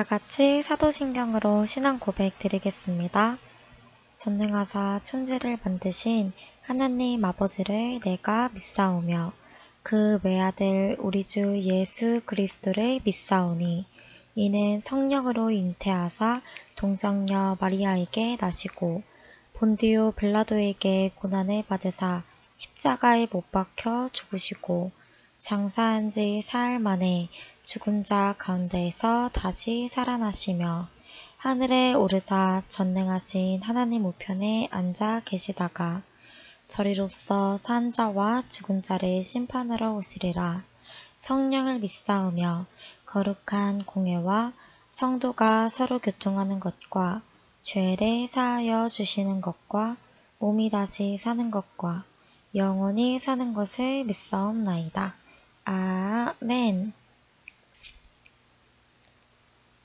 다 같이 사도신경으로 신앙 고백 드리겠습니다. 전능하사 천지를 만드신 하나님 아버지를 내가 믿사오며 그 외아들 우리 주 예수 그리스도를 믿사오니 이는 성령으로 잉태하사 동정녀 마리아에게 나시고 본디오 빌라도에게 고난을 받으사 십자가에 못 박혀 죽으시고 장사한 지 사흘 만에 죽은 자 가운데에서 다시 살아나시며 하늘에 오르사 전능하신 하나님 우편에 앉아 계시다가 저리로서 산 자와 죽은 자를 심판하러 오시리라. 성령을 믿사오며 거룩한 공회와 성도가 서로 교통하는 것과 죄를 사하여 주시는 것과 몸이 다시 사는 것과 영원히 사는 것을 믿사옵나이다. 아멘.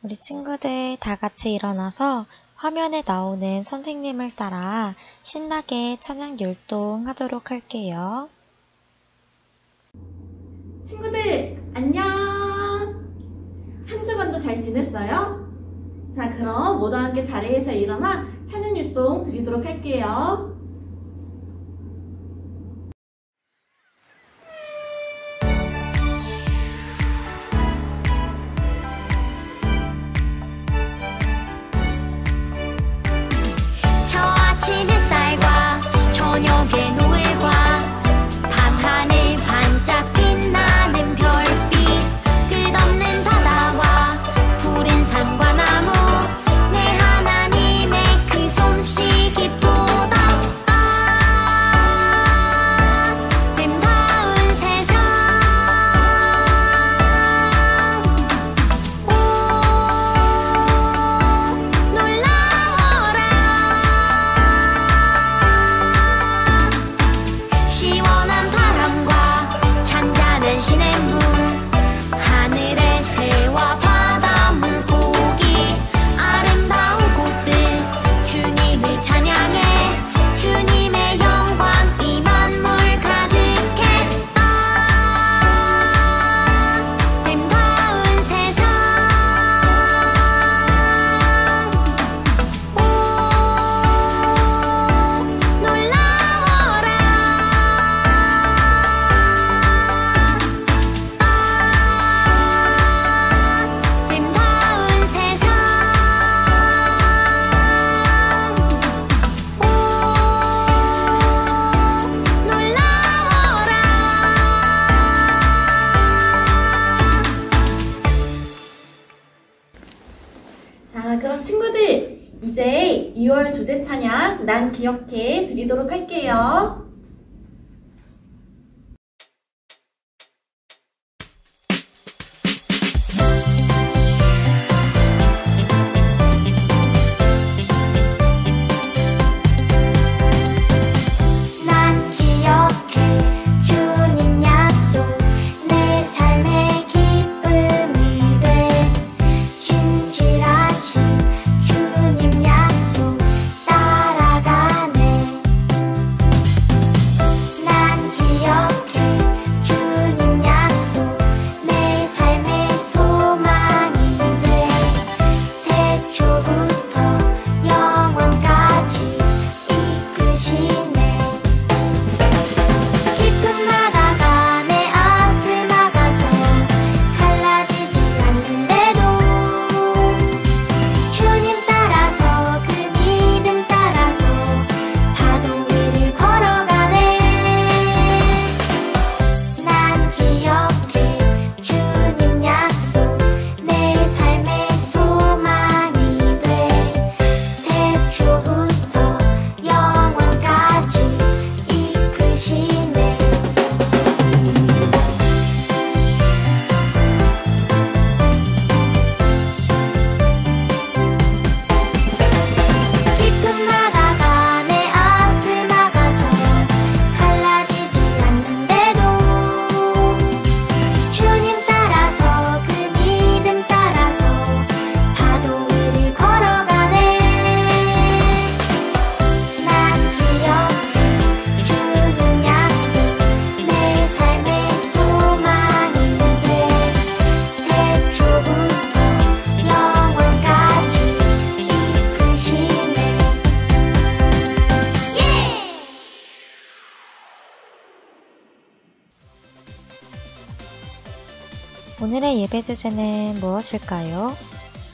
우리 친구들 다 같이 일어나서 화면에 나오는 선생님을 따라 신나게 찬양 율동하도록 할게요. 친구들 안녕! 한 주간도 잘 지냈어요? 자, 그럼 모두 함께 자리에서 일어나 찬양 율동 드리도록 할게요. 저녁의 노을과 밤하늘 반짝 빛나는 별빛 끝없는 바다와 푸른 산과 나무 내 하나님의 그 솜씨 그럼 친구들, 이제 2월 주제 찬양 난 기억해 드리도록 할게요. 주님 약속 따라가네. 오늘의 예배 주제는 무엇일까요?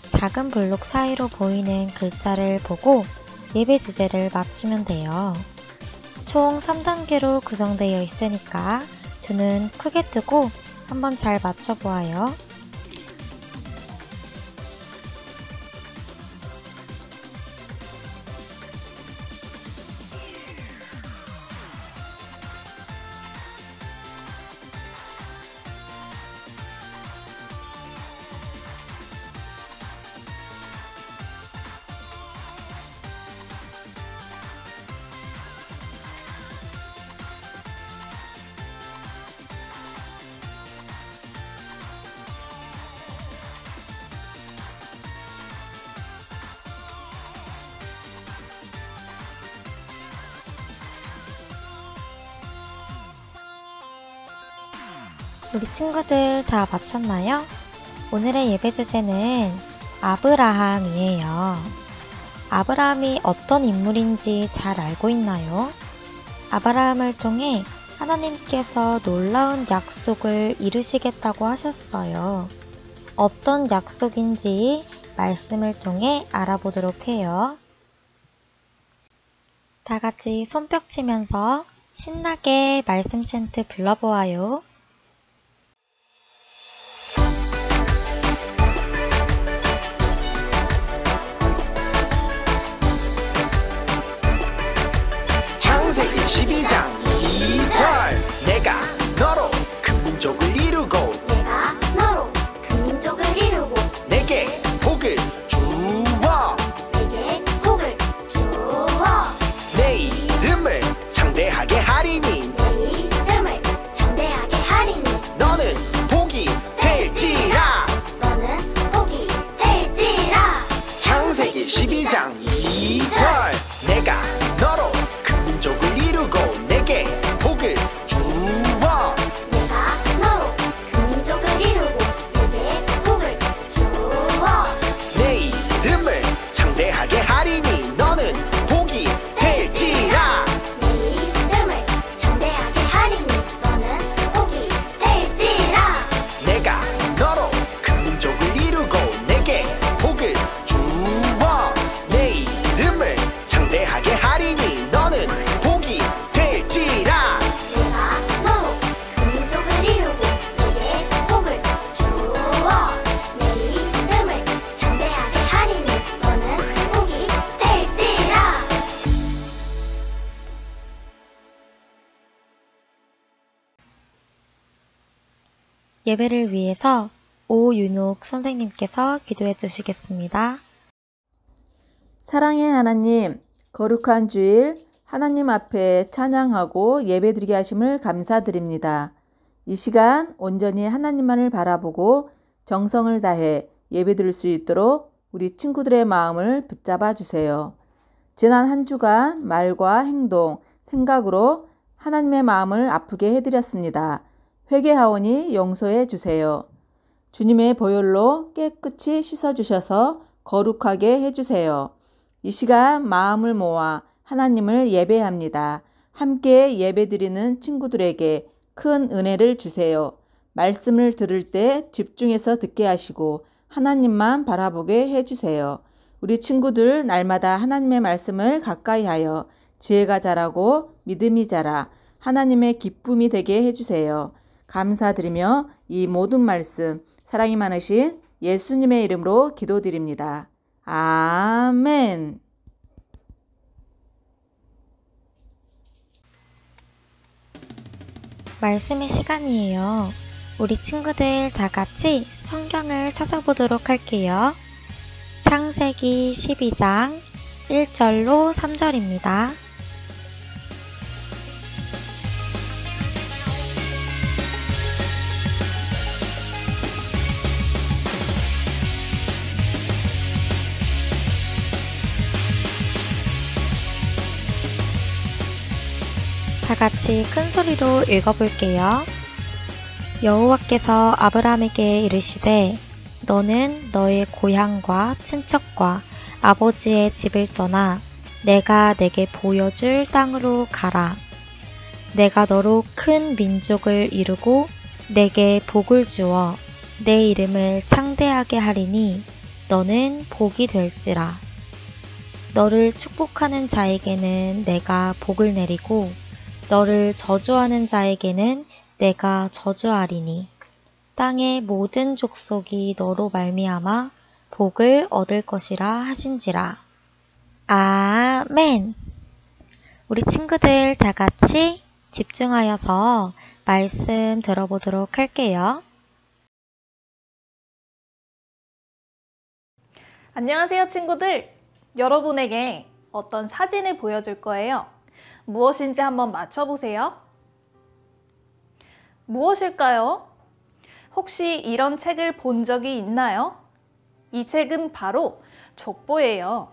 작은 블록 사이로 보이는 글자를 보고 예배 주제를 맞추면 돼요. 총 3단계로 구성되어 있으니까 두 눈 크게 뜨고 한번 잘 맞춰보아요. 우리 친구들 다 맞췄나요? 오늘의 예배 주제는 아브라함이에요. 아브라함이 어떤 인물인지 잘 알고 있나요? 아브라함을 통해 하나님께서 놀라운 약속을 이루시겠다고 하셨어요. 어떤 약속인지 말씀을 통해 알아보도록 해요. 다 같이 손뼉 치면서 신나게 말씀 챈트 불러보아요. 창세기 12장 2절 내가 너로 큰 민족을 이루고 내가 너로 그 민족을 이루고 내게 복을 주어 내게 복을 주어 내 이름을 창대하게 하리니 내 이름을 장대하게 하리니 너는 복이 될지라. 너는 복이 될지라. 창세기 12장 2절 내가 너로 큰 민족을 이루고 내게 복을 주어 내가 너로 그 민족을 이루고 내게 복을 주어 내 이름을 창대하게 하리니 너는 복이 될지라. 내 이름을 장대하게 하리니 너는 복이 될지라. 내가 너로 큰 민족을 이루고 내게 복을 주어 내 이름을 창대하게 하리니 너는 복이 될지라. 내가 너로 그 민족을 이루고 내게 복을 주어 내 이름을 장대하게 하리니 너는 복이 될지라. 예배를 위해서 오윤옥 선생님께서 기도해 주시겠습니다. 사랑의 하나님, 거룩한 주일 하나님 앞에 찬양하고 예배드리게 하심을 감사드립니다. 이 시간 온전히 하나님만을 바라보고 정성을 다해 예배드릴 수 있도록 우리 친구들의 마음을 붙잡아 주세요. 지난 한 주간 말과 행동, 생각으로 하나님의 마음을 아프게 해드렸습니다. 회개하오니 용서해 주세요. 주님의 보혈로 깨끗이 씻어주셔서 거룩하게 해주세요. 이 시간 마음을 모아 하나님을 예배합니다. 함께 예배드리는 친구들에게 큰 은혜를 주세요. 말씀을 들을 때 집중해서 듣게 하시고 하나님만 바라보게 해주세요. 우리 친구들 날마다 하나님의 말씀을 가까이 하여 지혜가 자라고 믿음이 자라 하나님의 기쁨이 되게 해주세요. 감사드리며 이 모든 말씀 사랑이 많으신 예수님의 이름으로 기도드립니다. 아멘. 말씀의 시간이에요. 우리 친구들 다 같이 성경을 찾아보도록 할게요. 창세기 12장 1절로 3절입니다. 다 같이 큰 소리로 읽어볼게요. 여호와께서 아브라함에게 이르시되 너는 너의 고향과 친척과 아버지의 집을 떠나 내가 내게 보여줄 땅으로 가라. 내가 너로 큰 민족을 이루고 내게 복을 주어 내 이름을 창대하게 하리니 너는 복이 될지라. 너를 축복하는 자에게는 내가 복을 내리고 너를 저주하는 자에게는 내가 저주하리니 땅의 모든 족속이 너로 말미암아 복을 얻을 것이라 하신지라. 아멘. 우리 친구들 다 같이 집중하여서 말씀 들어보도록 할게요. 안녕하세요, 친구들. 여러분에게 어떤 사진을 보여줄 거예요. 무엇인지 한번 맞춰보세요. 무엇일까요? 혹시 이런 책을 본 적이 있나요? 이 책은 바로 족보예요.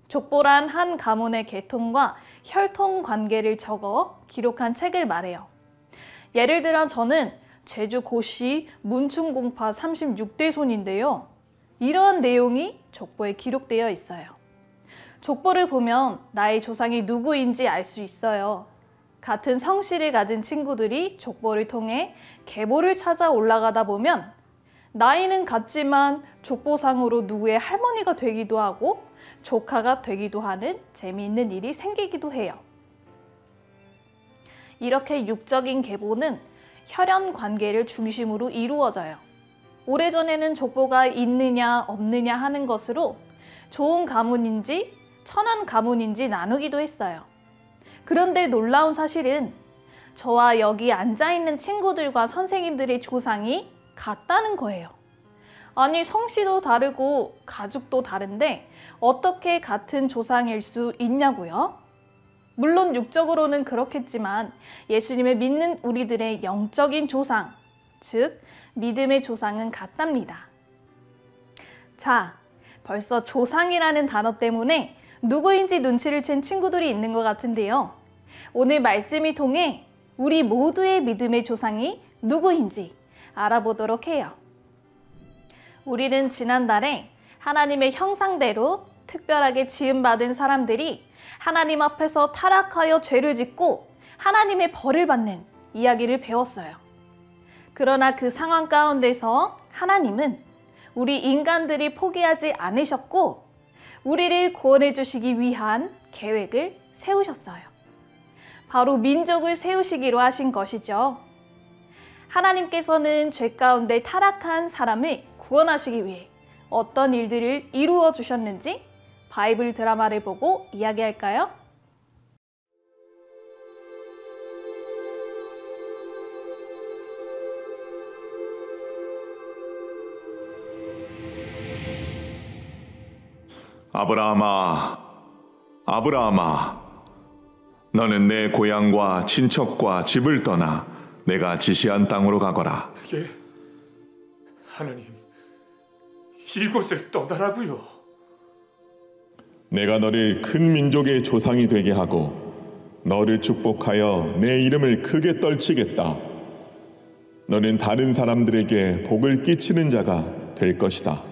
족보란 한 가문의 계통과 혈통 관계를 적어 기록한 책을 말해요. 예를 들어 저는 제주 고시 문충공파 36대 손인데요. 이러한 내용이 족보에 기록되어 있어요. 족보를 보면 나의 조상이 누구인지 알 수 있어요. 같은 성씨를 가진 친구들이 족보를 통해 계보를 찾아 올라가다 보면 나이는 같지만 족보상으로 누구의 할머니가 되기도 하고 조카가 되기도 하는 재미있는 일이 생기기도 해요. 이렇게 육적인 계보는 혈연 관계를 중심으로 이루어져요. 오래전에는 족보가 있느냐 없느냐 하는 것으로 좋은 가문인지 천한 가문인지 나누기도 했어요. 그런데 놀라운 사실은 저와 여기 앉아있는 친구들과 선생님들의 조상이 같다는 거예요. 아니, 성씨도 다르고 가족도 다른데 어떻게 같은 조상일 수 있냐고요? 물론 육적으로는 그렇겠지만 예수님을 믿는 우리들의 영적인 조상, 즉 믿음의 조상은 같답니다. 자, 벌써 조상이라는 단어 때문에 누구인지 눈치를 챈 친구들이 있는 것 같은데요. 오늘 말씀을 통해 우리 모두의 믿음의 조상이 누구인지 알아보도록 해요. 우리는 지난달에 하나님의 형상대로 특별하게 지음받은 사람들이 하나님 앞에서 타락하여 죄를 짓고 하나님의 벌을 받는 이야기를 배웠어요. 그러나 그 상황 가운데서 하나님은 우리 인간들이 포기하지 않으셨고 우리를 구원해 주시기 위한 계획을 세우셨어요. 바로 민족을 세우시기로 하신 것이죠. 하나님께서는 죄 가운데 타락한 사람을 구원하시기 위해 어떤 일들을 이루어 주셨는지 바이블 드라마를 보고 이야기할까요? 아브라함아, 아브라함아, 너는 내 고향과 친척과 집을 떠나 내가 지시한 땅으로 가거라. 예, 하나님, 이곳을 떠나라고요. 내가 너를 큰 민족의 조상이 되게 하고 너를 축복하여 내 이름을 크게 떨치겠다. 너는 다른 사람들에게 복을 끼치는 자가 될 것이다.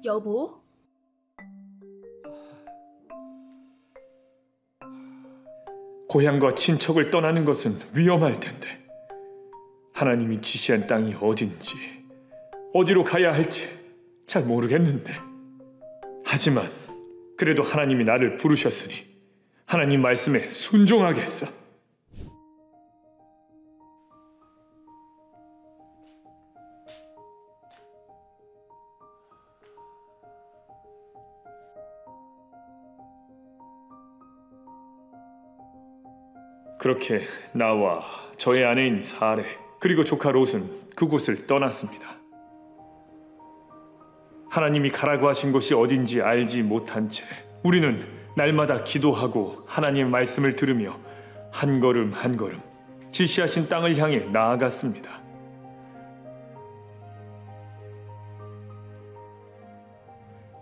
여보? 고향과 친척을 떠나는 것은 위험할 텐데 하나님이 지시한 땅이 어딘지 어디로 가야 할지 잘 모르겠는데 하지만 그래도 하나님이 나를 부르셨으니 하나님 말씀에 순종하겠어. 그렇게 나와 저의 아내인 사레 그리고 조카 롯은 그곳을 떠났습니다. 하나님이 가라고 하신 곳이 어딘지 알지 못한 채 우리는 날마다 기도하고 하나님의 말씀을 들으며 한 걸음 한 걸음 지시하신 땅을 향해 나아갔습니다.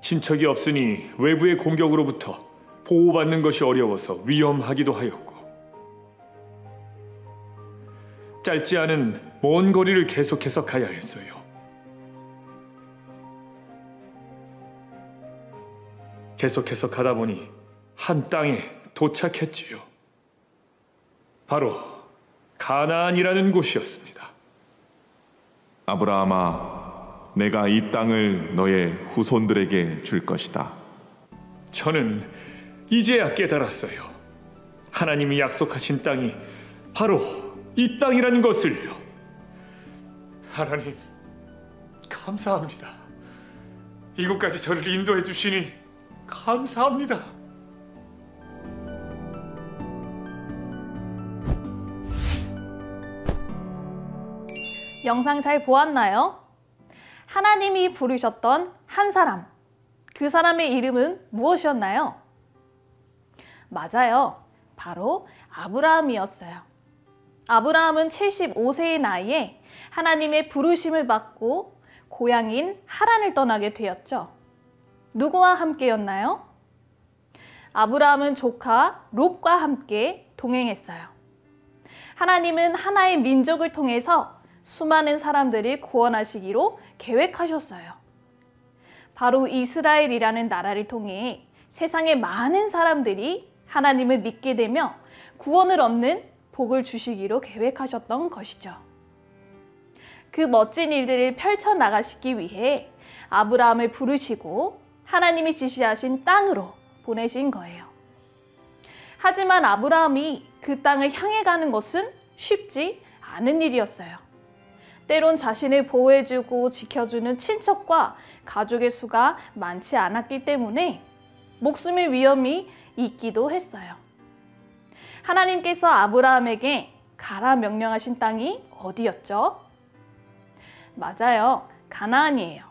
친척이 없으니 외부의 공격으로부터 보호받는 것이 어려워서 위험하기도 하였고 짧지 않은 먼 거리를 계속해서 가야 했어요. 계속해서 가다 보니 한 땅에 도착했지요. 바로 가나안이라는 곳이었습니다. 아브라함아, 내가 이 땅을 너의 후손들에게 줄 것이다. 저는 이제야 깨달았어요. 하나님이 약속하신 땅이 바로 이 땅이라는 것을요. 하나님, 감사합니다. 이곳까지 저를 인도해 주시니 감사합니다. 영상 잘 보았나요? 하나님이 부르셨던 한 사람, 그 사람의 이름은 무엇이었나요? 맞아요. 바로 아브라함이었어요. 아브라함은 75세의 나이에 하나님의 부르심을 받고 고향인 하란을 떠나게 되었죠. 누구와 함께였나요? 아브라함은 조카 롯과 함께 동행했어요. 하나님은 하나의 민족을 통해서 수많은 사람들을 구원하시기로 계획하셨어요. 바로 이스라엘이라는 나라를 통해 세상의 많은 사람들이 하나님을 믿게 되며 구원을 얻는 복을 주시기로 계획하셨던 것이죠. 그 멋진 일들을 펼쳐나가시기 위해 아브라함을 부르시고 하나님이 지시하신 땅으로 보내신 거예요. 하지만 아브라함이 그 땅을 향해 가는 것은 쉽지 않은 일이었어요. 때론 자신을 보호해주고 지켜주는 친척과 가족의 수가 많지 않았기 때문에 목숨의 위험이 있기도 했어요. 하나님께서 아브라함에게 가라 명령하신 땅이 어디였죠? 맞아요. 가나안이에요.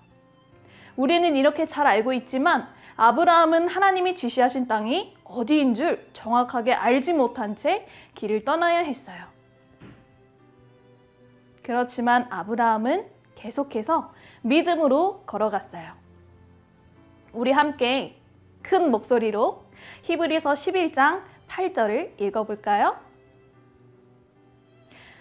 우리는 이렇게 잘 알고 있지만 아브라함은 하나님이 지시하신 땅이 어디인 줄 정확하게 알지 못한 채 길을 떠나야 했어요. 그렇지만 아브라함은 계속해서 믿음으로 걸어갔어요. 우리 함께 큰 목소리로 히브리서 11장 8절을 읽어볼까요?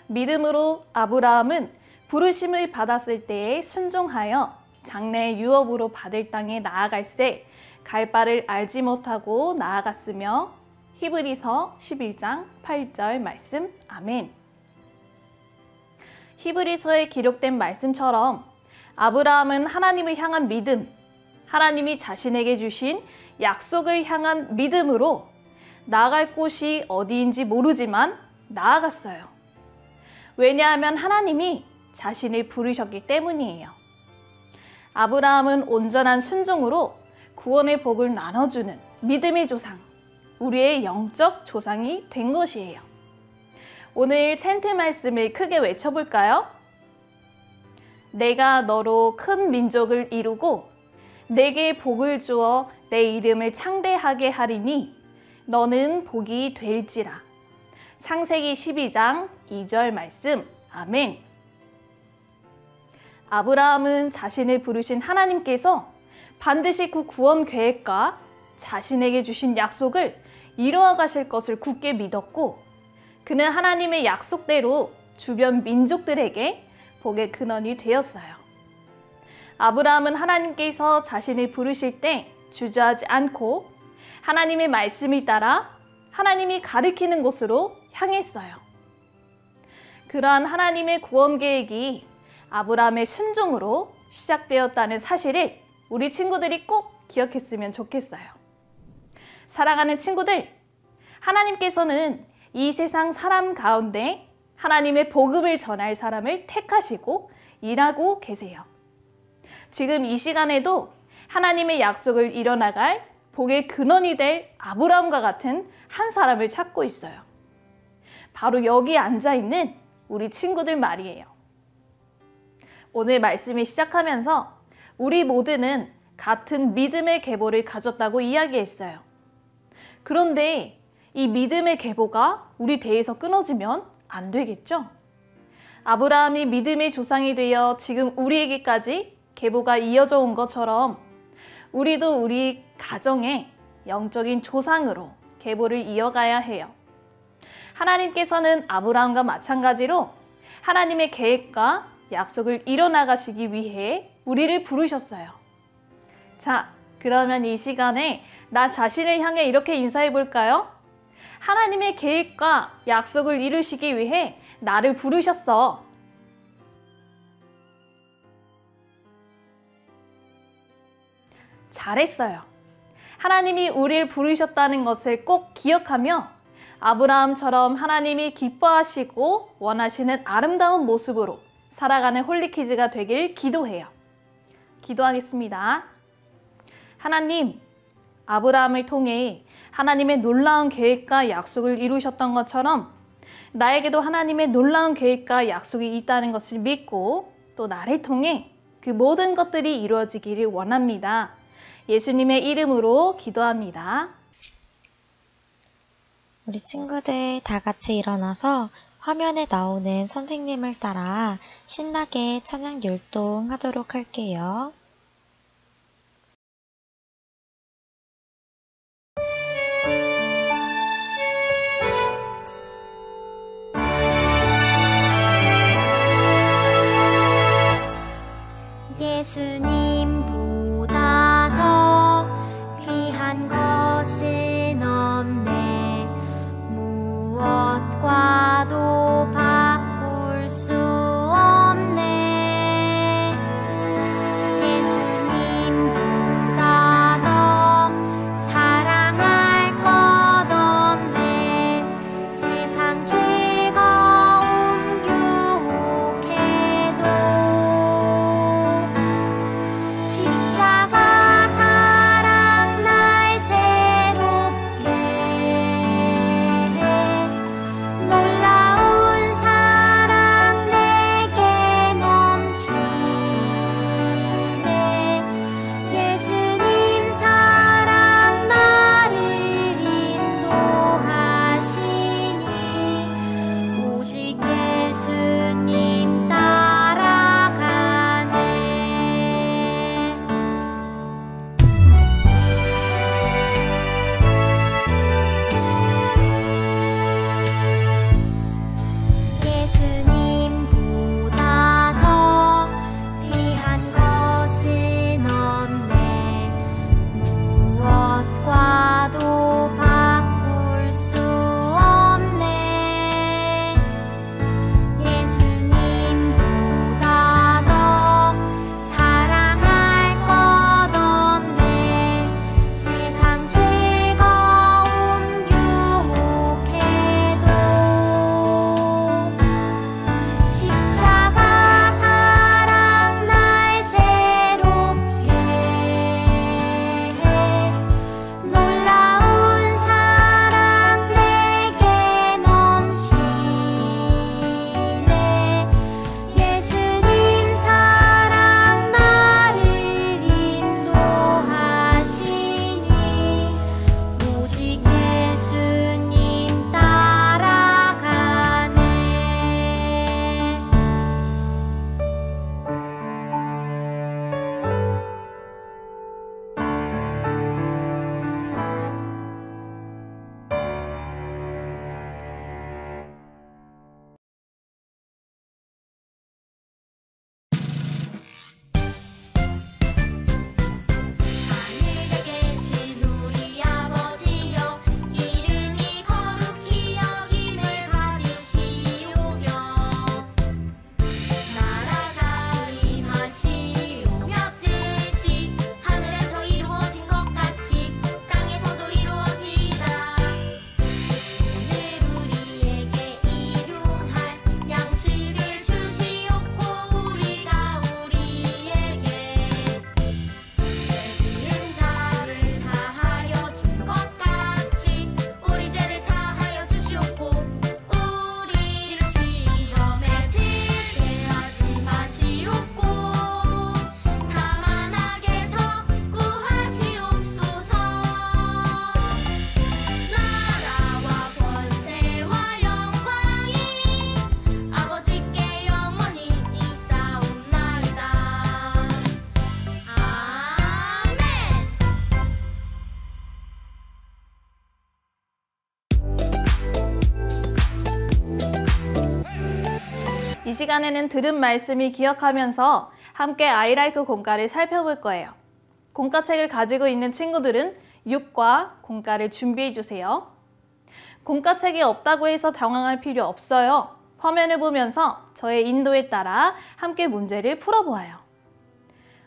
믿음으로 아브라함은 부르심을 받았을 때에 순종하여 장래의 유업으로 받을 땅에 나아갈새 갈 바를 알지 못하고 나아갔으며 히브리서 11장 8절 말씀 아멘. 히브리서에 기록된 말씀처럼 아브라함은 하나님을 향한 믿음, 하나님이 자신에게 주신 약속을 향한 믿음으로 나아갈 곳이 어디인지 모르지만 나아갔어요. 왜냐하면 하나님이 자신을 부르셨기 때문이에요. 아브라함은 온전한 순종으로 구원의 복을 나눠주는 믿음의 조상, 우리의 영적 조상이 된 것이에요. 오늘 챈트 말씀을 크게 외쳐볼까요? 내가 너로 큰 민족을 이루고 내게 복을 주어 내 이름을 창대하게 하리니 너는 복이 될지라. 창세기 12장 2절 말씀 아멘. 아브라함은 자신을 부르신 하나님께서 반드시 그 구원 계획과 자신에게 주신 약속을 이루어 가실 것을 굳게 믿었고 그는 하나님의 약속대로 주변 민족들에게 복의 근원이 되었어요. 아브라함은 하나님께서 자신을 부르실 때 주저하지 않고 하나님의 말씀을 따라 하나님이 가리키는 곳으로 향했어요. 그러한 하나님의 구원 계획이 아브라함의 순종으로 시작되었다는 사실을 우리 친구들이 꼭 기억했으면 좋겠어요. 사랑하는 친구들, 하나님께서는 이 세상 사람 가운데 하나님의 복음을 전할 사람을 택하시고 일하고 계세요. 지금 이 시간에도 하나님의 약속을 이뤄나갈 복의 근원이 될 아브라함과 같은 한 사람을 찾고 있어요. 바로 여기 앉아있는 우리 친구들 말이에요. 오늘 말씀을 시작하면서 우리 모두는 같은 믿음의 계보를 가졌다고 이야기했어요. 그런데 이 믿음의 계보가 우리 대에서 끊어지면 안 되겠죠? 아브라함이 믿음의 조상이 되어 지금 우리에게까지 계보가 이어져 온 것처럼 우리도 우리 가정의 영적인 조상으로 계보를 이어가야 해요. 하나님께서는 아브라함과 마찬가지로 하나님의 계획과 약속을 이뤄나가시기 위해 우리를 부르셨어요. 자, 그러면 이 시간에 나 자신을 향해 이렇게 인사해 볼까요? 하나님의 계획과 약속을 이루시기 위해 나를 부르셨어. 잘했어요. 하나님이 우리를 부르셨다는 것을 꼭 기억하며 아브라함처럼 하나님이 기뻐하시고 원하시는 아름다운 모습으로 살아가는 홀리키즈가 되길 기도해요. 기도하겠습니다. 하나님, 아브라함을 통해 하나님의 놀라운 계획과 약속을 이루셨던 것처럼 나에게도 하나님의 놀라운 계획과 약속이 있다는 것을 믿고 또 나를 통해 그 모든 것들이 이루어지기를 원합니다. 예수님의 이름으로 기도합니다. 우리 친구들 다 같이 일어나서 화면에 나오는 선생님을 따라 신나게 찬양 율동하도록 할게요. 예수님보다 더 귀한 것은 없네. 무엇과도 바꿀 수 없네. 예수님보다 더 사랑할 것 없네. 세상 즐거움 유혹해도 십자가 사랑 날 새롭게 놀라운 사랑 내게 넘치네. 예수님 사랑 나를 인도하시니 오직 예수님 따라가네. 예수님보다 더 귀한 것은 없네. 무엇과도 바꿀 수 없네. 예수님보다 더 사랑할 것 없네. 세상 즐거움 유혹해도 십자가 사랑 날 새롭게 놀라운 사랑 내게 넘치네. 예수님 사랑 나를 인도하시니 오직 예수님 따라가네. 하늘에 계신 우리 아버지여, 이름이 거룩히 여김을 받으시오며 나라가 임하시오며 뜻이 하늘에서 이루어진 것 같이 땅에서도 이루어지이다. 오늘 우리에게 일용할 양식을 주시옵고 우리가 우리에게 지은 자를 사하여 준 것 같이 우리 죄를 사하여 주시옵고 우리를 시험에 들게 하지 마시옵고 다만 악에서 구하시옵소서. 나라와 권세와 영광이 아버지께 영원히 있사옵나이다. 아멘. 이 시간에는 들은 말씀을 기억하면서 함께 아이라이크 공과를 살펴볼 거예요. 공과책을 가지고 있는 친구들은 6과 공과를 준비해 주세요. 공과책이 없다고 해서 당황할 필요 없어요. 화면을 보면서 저의 인도에 따라 함께 문제를 풀어보아요.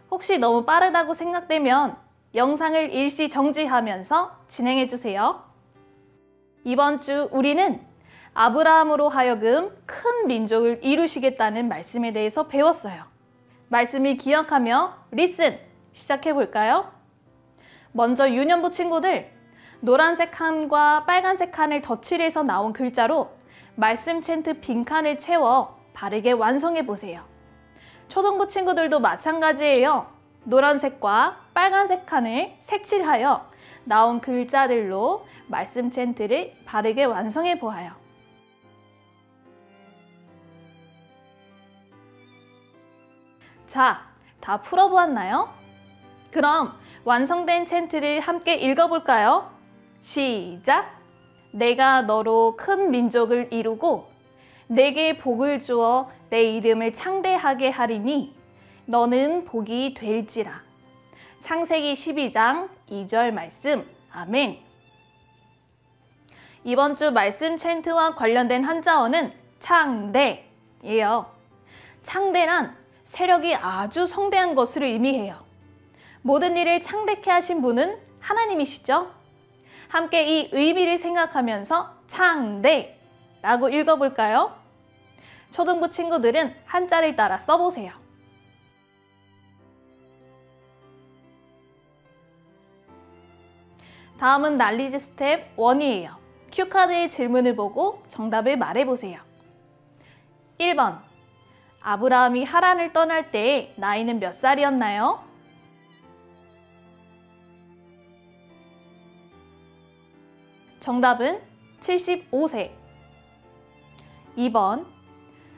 혹시 너무 빠르다고 생각되면 영상을 일시 정지하면서 진행해 주세요. 이번 주 우리는 아브라함으로 하여금 큰 민족을 이루시겠다는 말씀에 대해서 배웠어요. 말씀을 기억하며 리슨 시작해 볼까요? 먼저 유년부 친구들, 노란색 칸과 빨간색 칸을 덧칠해서 나온 글자로 말씀 챈트 빈칸을 채워 바르게 완성해 보세요. 초등부 친구들도 마찬가지예요. 노란색과 빨간색 칸을 색칠하여 나온 글자들로 말씀 챈트를 바르게 완성해 보아요. 자, 다 풀어보았나요? 그럼 완성된 챈트를 함께 읽어볼까요? 시작! 내가 너로 큰 민족을 이루고 내게 복을 주어 내 이름을 창대하게 하리니 너는 복이 될지라. 창세기 12장 2절 말씀. 아멘. 이번 주 말씀 챈트와 관련된 한자어는 창대예요. 창대란 세력이 아주 성대한 것을 의미해요. 모든 일을 창대케 하신 분은 하나님이시죠? 함께 이 의미를 생각하면서 창대라고 읽어볼까요? 초등부 친구들은 한자를 따라 써보세요. 다음은 날리지 스텝 1이에요. 큐카드의 질문을 보고 정답을 말해보세요. 1번, 아브라함이 하란을 떠날 때 나이는 몇 살이었나요? 정답은 75세. 2번,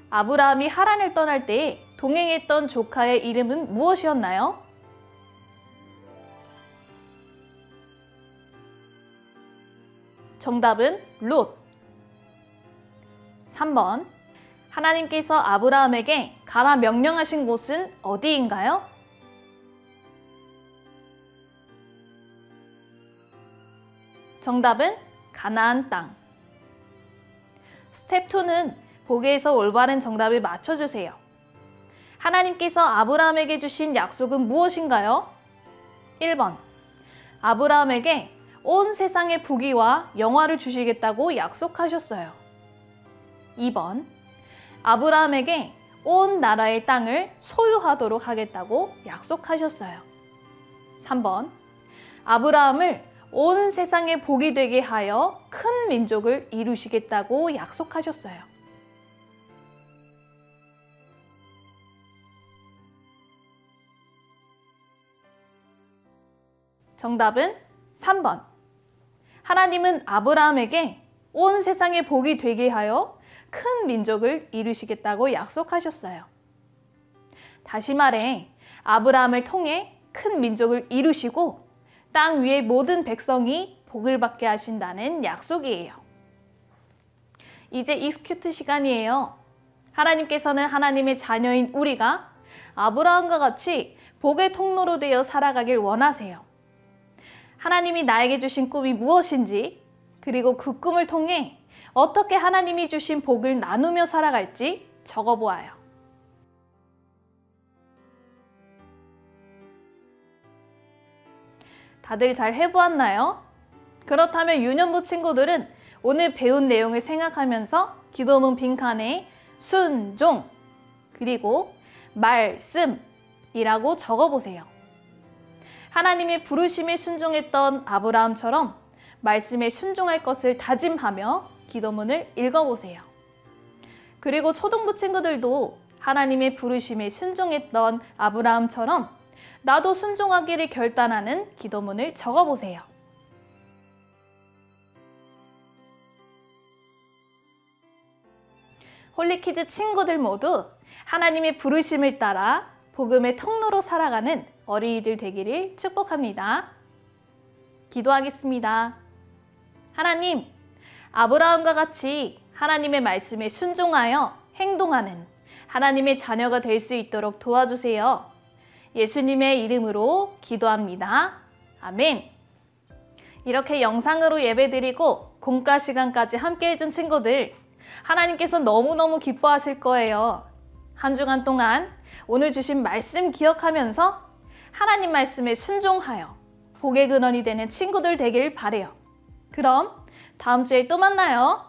아브라함이 하란을 떠날 때 동행했던 조카의 이름은 무엇이었나요? 정답은 롯. 3번, 하나님께서 아브라함에게 가라 명령하신 곳은 어디인가요? 정답은 가나안 땅. 스텝 2는 보기에서 올바른 정답을 맞춰주세요. 하나님께서 아브라함에게 주신 약속은 무엇인가요? 1번, 아브라함에게 온 세상의 부귀와 영화를 주시겠다고 약속하셨어요. 2번, 아브라함에게 온 나라의 땅을 소유하도록 하겠다고 약속하셨어요. 3번, 아브라함을 온 세상의 복이 되게 하여 큰 민족을 이루시겠다고 약속하셨어요. 정답은 3번. 하나님은 아브라함에게 온 세상의 복이 되게 하여 큰 민족을 이루시겠다고 약속하셨어요. 다시 말해, 아브라함을 통해 큰 민족을 이루시고 땅 위의 모든 백성이 복을 받게 하신다는 약속이에요. 이제 익스큐트 시간이에요. 하나님께서는 하나님의 자녀인 우리가 아브라함과 같이 복의 통로로 되어 살아가길 원하세요. 하나님이 나에게 주신 꿈이 무엇인지, 그리고 그 꿈을 통해 어떻게 하나님이 주신 복을 나누며 살아갈지 적어보아요. 다들 잘 해보았나요? 그렇다면 유년부 친구들은 오늘 배운 내용을 생각하면서 기도문 빈칸에 순종, 그리고 말씀이라고 적어보세요. 하나님의 부르심에 순종했던 아브라함처럼 말씀에 순종할 것을 다짐하며 기도문을 읽어보세요. 그리고 초등부 친구들도 하나님의 부르심에 순종했던 아브라함처럼 나도 순종하기를 결단하는 기도문을 적어보세요. 홀리키즈 친구들 모두 하나님의 부르심을 따라 복음의 통로로 살아가는 어린이들 되기를 축복합니다. 기도하겠습니다. 하나님, 아브라함과 같이 하나님의 말씀에 순종하여 행동하는 하나님의 자녀가 될 수 있도록 도와주세요. 예수님의 이름으로 기도합니다. 아멘. 이렇게 영상으로 예배드리고 공과 시간까지 함께 해준 친구들, 하나님께서 너무너무 기뻐하실 거예요. 한 주간 동안 오늘 주신 말씀 기억하면서 하나님 말씀에 순종하여 복의 근원이 되는 친구들 되길 바래요. 그럼 다음 주에 또 만나요.